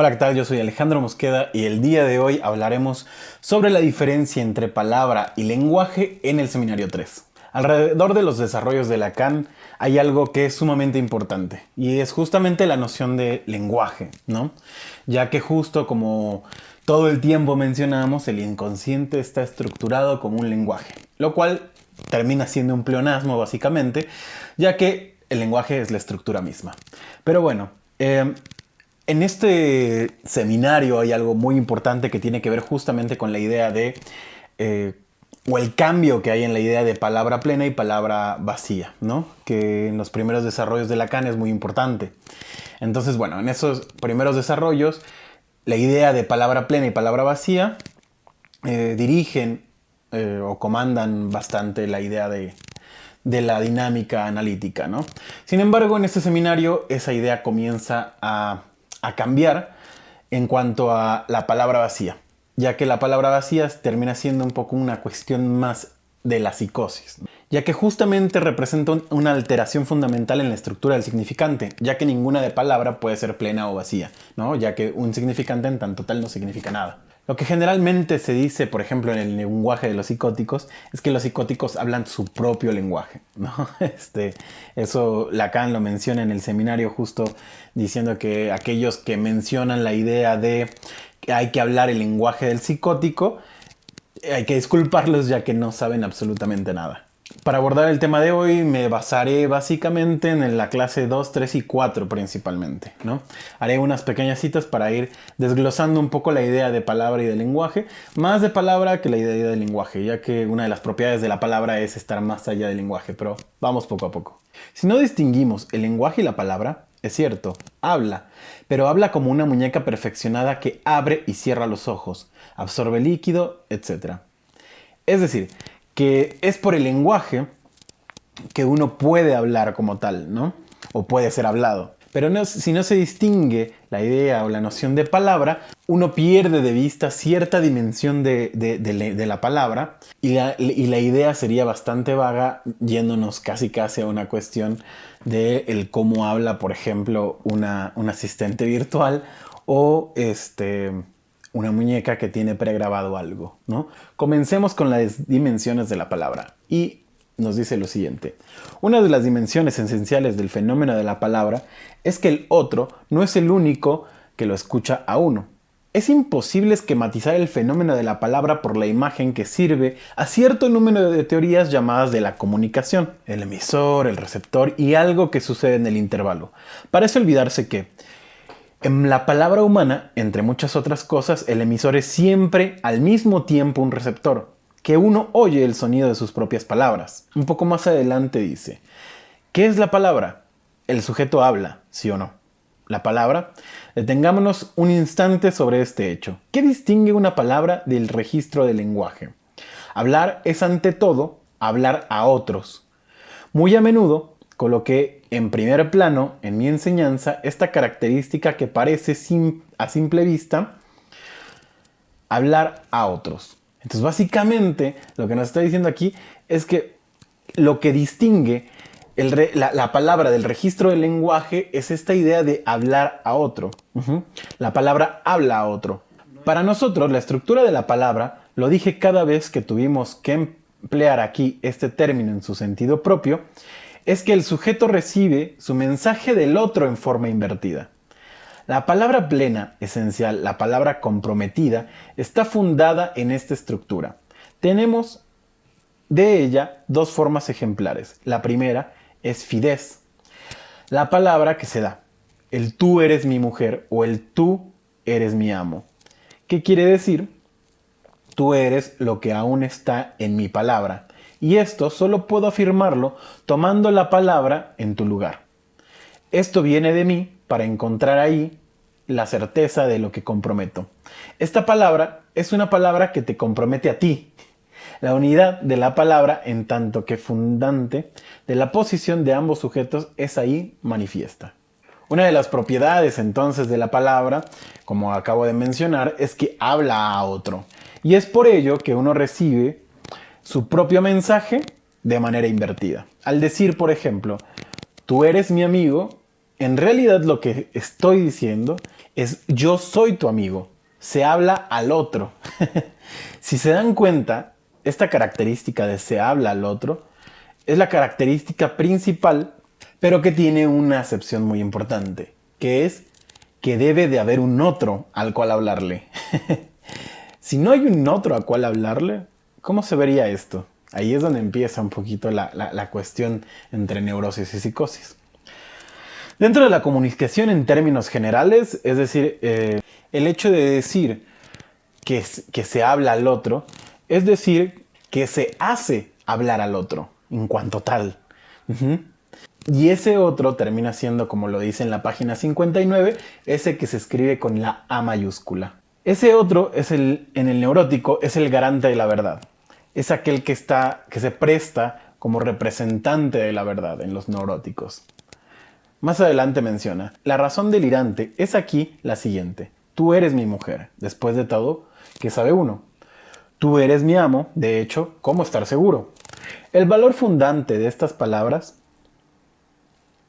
Hola, ¿qué tal? Yo soy Alejandro Mosqueda y el día de hoy hablaremos sobre la diferencia entre palabra y lenguaje en el seminario 3. Alrededor de los desarrollos de Lacan hay algo que es sumamente importante y es justamente la noción de lenguaje, ¿no? Ya que justo como todo el tiempo mencionamos, el inconsciente está estructurado como un lenguaje, lo cual termina siendo un pleonasmo básicamente, ya que el lenguaje es la estructura misma. Pero bueno, en este seminario hay algo muy importante que tiene que ver justamente con la idea de, o el cambio que hay en la idea de palabra plena y palabra vacía, ¿no? Que en los primeros desarrollos de Lacan es muy importante. Entonces, bueno, en esos primeros desarrollos, la idea de palabra plena y palabra vacía dirigen o comandan bastante la idea de la dinámica analítica, ¿no? Sin embargo, en este seminario esa idea comienza a cambiar en cuanto a la palabra vacía, ya que la palabra vacía termina siendo un poco una cuestión más de la psicosis, ya que justamente representa una alteración fundamental en la estructura del significante, ya que ninguna de palabra puede ser plena o vacía, ¿no? Ya que un significante en tanto tal no significa nada. Lo que generalmente se dice, por ejemplo, en el lenguaje de los psicóticos, es que los psicóticos hablan su propio lenguaje, ¿no? Eso Lacan lo menciona en el seminario justo diciendo que aquellos que mencionan la idea de que hay que hablar el lenguaje del psicótico, hay que disculparlos ya que no saben absolutamente nada. Para abordar el tema de hoy me basaré básicamente en la clase 2, 3 y 4 principalmente, ¿no? Haré unas pequeñas citas para ir desglosando un poco la idea de palabra y de lenguaje, más de palabra que la idea de lenguaje, ya que una de las propiedades de la palabra es estar más allá del lenguaje, pero vamos poco a poco. Si no distinguimos el lenguaje y la palabra, es cierto, habla, pero habla como una muñeca perfeccionada que abre y cierra los ojos, absorbe líquido, etc. Es decir, que es por el lenguaje que uno puede hablar como tal, ¿no? O puede ser hablado. Pero no, si no se distingue la idea o la noción de palabra, uno pierde de vista cierta dimensión de la palabra y la idea sería bastante vaga, yéndonos casi a una cuestión de el cómo habla, por ejemplo, un asistente virtual o una muñeca que tiene pregrabado algo, ¿no? Comencemos con las dimensiones de la palabra y nos dice lo siguiente. Una de las dimensiones esenciales del fenómeno de la palabra es que el otro no es el único que lo escucha a uno. Es imposible esquematizar el fenómeno de la palabra por la imagen que sirve a cierto número de teorías llamadas de la comunicación, el emisor, el receptor y algo que sucede en el intervalo. Parece olvidarse que en la palabra humana, entre muchas otras cosas, el emisor es siempre al mismo tiempo un receptor, que uno oye el sonido de sus propias palabras. Un poco más adelante dice, ¿qué es la palabra? El sujeto habla, ¿sí o no? La palabra, detengámonos un instante sobre este hecho. ¿Qué distingue una palabra del registro del lenguaje? Hablar es ante todo hablar a otros. Muy a menudo coloqué en primer plano en mi enseñanza esta característica que parece a simple vista hablar a otros. Entonces básicamente lo que nos está diciendo aquí es que lo que distingue la palabra del registro del lenguaje es esta idea de hablar a otro. La palabra habla a otro. Para nosotros la estructura de la palabra, lo dije cada vez que tuvimos que emplear aquí este término en su sentido propio, es que el sujeto recibe su mensaje del otro en forma invertida. La palabra plena, esencial, la palabra comprometida, está fundada en esta estructura. Tenemos de ella dos formas ejemplares. La primera es fides, la palabra que se da, el tú eres mi mujer o el tú eres mi amo. ¿Qué quiere decir? Tú eres lo que aún está en mi palabra. Y esto solo puedo afirmarlo tomando la palabra en tu lugar. Esto viene de mí para encontrar ahí la certeza de lo que comprometo. Esta palabra es una palabra que te compromete a ti. La unidad de la palabra, en tanto que fundante de la posición de ambos sujetos, es ahí manifiesta. Una de las propiedades entonces de la palabra, como acabo de mencionar, es que habla a otro. Y es por ello que uno recibe su propio mensaje de manera invertida. Al decir, por ejemplo, tú eres mi amigo, en realidad lo que estoy diciendo es yo soy tu amigo. Se habla al otro. Si se dan cuenta, esta característica de se habla al otro es la característica principal, pero que tiene una acepción muy importante, que es que debe de haber un otro al cual hablarle. Si no hay un otro al cual hablarle, ¿cómo se vería esto? Ahí es donde empieza un poquito la cuestión entre neurosis y psicosis. Dentro de la comunicación en términos generales, es decir, el hecho de decir que se habla al otro, es decir, que se hace hablar al otro en cuanto tal. Y ese otro termina siendo, como lo dice en la página 59, ese que se escribe con la A mayúscula. Ese otro en el neurótico es el garante de la verdad. Es aquel que se presta como representante de la verdad en los neuróticos. Más adelante menciona, la razón delirante es aquí la siguiente. Tú eres mi mujer. Después de todo, ¿qué sabe uno? Tú eres mi amo. De hecho, ¿cómo estar seguro? El valor fundante de estas palabras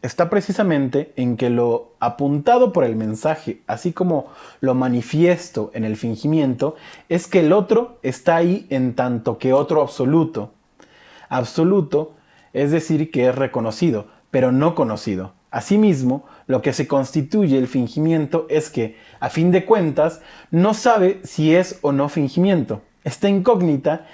está precisamente en que lo apuntado por el mensaje, así como lo manifiesto en el fingimiento, es que el otro está ahí en tanto que otro absoluto. Absoluto es decir que es reconocido, pero no conocido. Asimismo, lo que se constituye el fingimiento es que, a fin de cuentas, no sabe si es o no fingimiento. Esta incógnita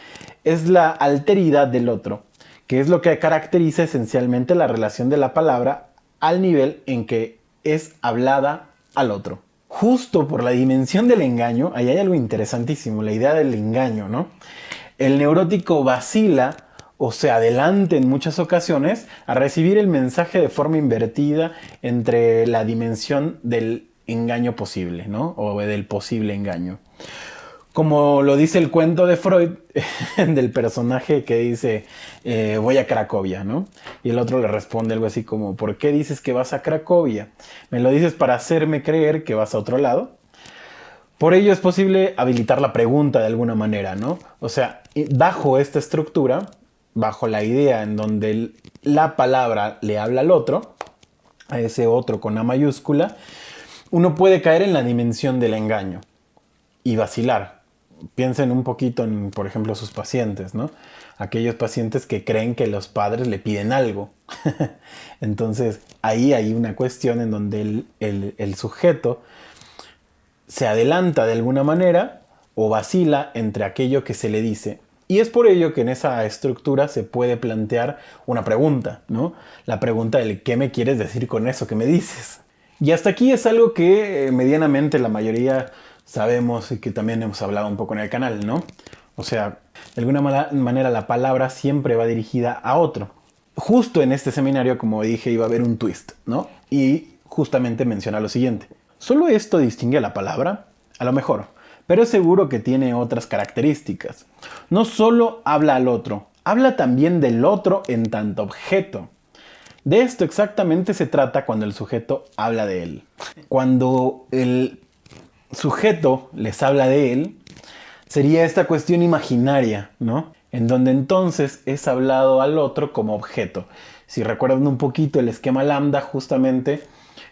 es la alteridad del otro, que es lo que caracteriza esencialmente la relación de la palabra al nivel en que es hablada al otro. Justo por la dimensión del engaño, ahí hay algo interesantísimo, la idea del engaño, ¿no? El neurótico vacila o se adelanta en muchas ocasiones a recibir el mensaje de forma invertida entre la dimensión del engaño posible, ¿no? O del posible engaño. Como lo dice el cuento de Freud, del personaje que dice, voy a Cracovia, ¿no? Y el otro le responde algo así como, ¿por qué dices que vas a Cracovia? ¿Me lo dices para hacerme creer que vas a otro lado? Por ello es posible habilitar la pregunta de alguna manera, ¿no? O sea, bajo esta estructura, bajo la idea en donde la palabra le habla al otro, a ese otro con A mayúscula, uno puede caer en la dimensión del engaño y vacilar. Piensen un poquito en, por ejemplo, sus pacientes, ¿no? Aquellos pacientes que creen que los padres le piden algo. Entonces, ahí hay una cuestión en donde el sujeto se adelanta de alguna manera o vacila entre aquello que se le dice. Y es por ello que en esa estructura se puede plantear una pregunta, ¿no? La pregunta del ¿qué me quieres decir con eso que me dices? Y hasta aquí es algo que medianamente la mayoría sabemos y que también hemos hablado un poco en el canal, ¿no? O sea, de alguna manera la palabra siempre va dirigida a otro. Justo en este seminario, como dije, iba a haber un twist, ¿no? Y justamente menciona lo siguiente. ¿Solo esto distingue a la palabra? A lo mejor, pero es seguro que tiene otras características. No solo habla al otro, habla también del otro en tanto objeto. De esto exactamente se trata cuando el sujeto habla de él. Cuando el sujeto les habla de él, sería esta cuestión imaginaria, ¿no? En donde entonces es hablado al otro como objeto. Si recuerdan un poquito el esquema lambda, justamente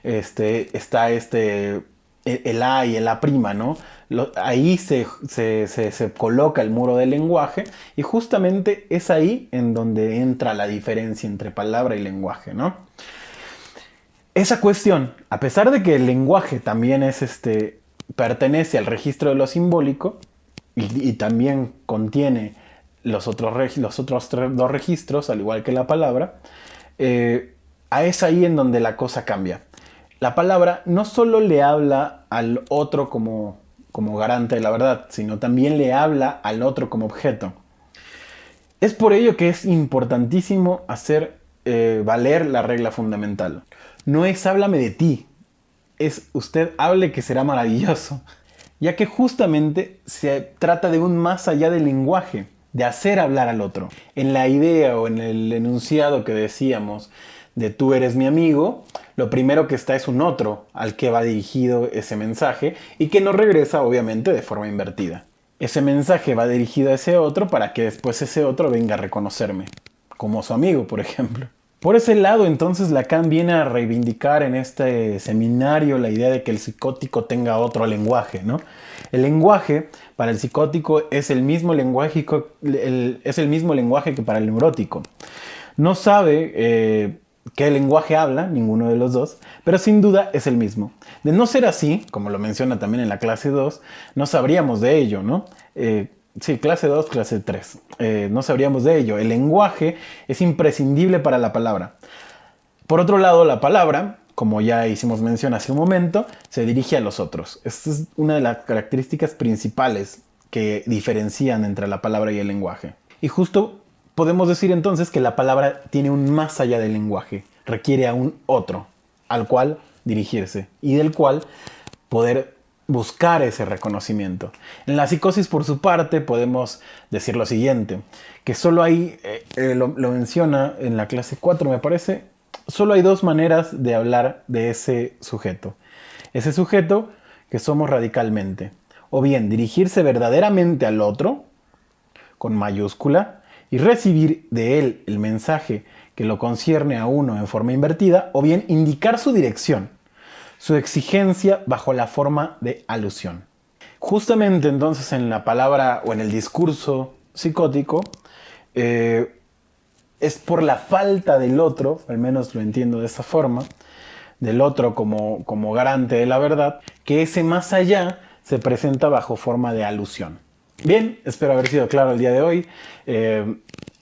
está el A y el A', ¿no? Ahí se coloca el muro del lenguaje y justamente es ahí en donde entra la diferencia entre palabra y lenguaje, ¿no? Esa cuestión, a pesar de que el lenguaje también pertenece al registro de lo simbólico y también contiene los otros dos registros, al igual que la palabra, es ahí en donde la cosa cambia. La palabra no solo le habla al otro como garante de la verdad, sino también le habla al otro como objeto. Es por ello que es importantísimo hacer valer la regla fundamental. No es háblame de ti, es usted hable que será maravilloso, ya que justamente se trata de un más allá del lenguaje, de hacer hablar al otro. En la idea o en el enunciado que decíamos de tú eres mi amigo, lo primero que está es un otro al que va dirigido ese mensaje y que nos regresa obviamente de forma invertida. Ese mensaje va dirigido a ese otro para que después ese otro venga a reconocerme, como su amigo, por ejemplo. Por ese lado, entonces, Lacan viene a reivindicar en este seminario la idea de que el psicótico tenga otro lenguaje, ¿no? El lenguaje para el psicótico es el mismo lenguaje, que para el neurótico. No sabe qué lenguaje habla, ninguno de los dos, pero sin duda es el mismo. De no ser así, como lo menciona también en la clase 2, no sabríamos de ello, ¿no? Sí, clase 2, clase 3. No sabríamos de ello. El lenguaje es imprescindible para la palabra. Por otro lado, la palabra, como ya hicimos mención hace un momento, se dirige a los otros. Esta es una de las características principales que diferencian entre la palabra y el lenguaje. Y justo podemos decir entonces que la palabra tiene un más allá del lenguaje. Requiere a un otro al cual dirigirse y del cual poder buscar ese reconocimiento. En la psicosis, por su parte, podemos decir lo siguiente, que solo hay, lo menciona en la clase 4, me parece, solo hay dos maneras de hablar de ese sujeto. Ese sujeto que somos radicalmente. O bien dirigirse verdaderamente al otro, con mayúscula, y recibir de él el mensaje que lo concierne a uno en forma invertida, o bien indicar su dirección, su exigencia bajo la forma de alusión. Justamente entonces en la palabra o en el discurso psicótico es por la falta del otro, al menos lo entiendo de esa forma, del otro como garante de la verdad, que ese más allá se presenta bajo forma de alusión. Bien, espero haber sido claro el día de hoy.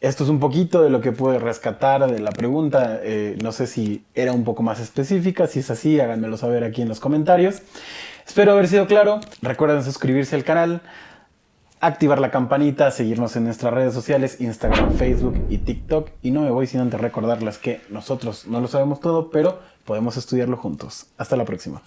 Esto es un poquito de lo que pude rescatar de la pregunta. No sé si era un poco más específica. Si es así, háganmelo saber aquí en los comentarios. Espero haber sido claro. Recuerden suscribirse al canal, activar la campanita, seguirnos en nuestras redes sociales, Instagram, Facebook y TikTok. Y no me voy sin antes recordarles que nosotros no lo sabemos todo, pero podemos estudiarlo juntos. Hasta la próxima.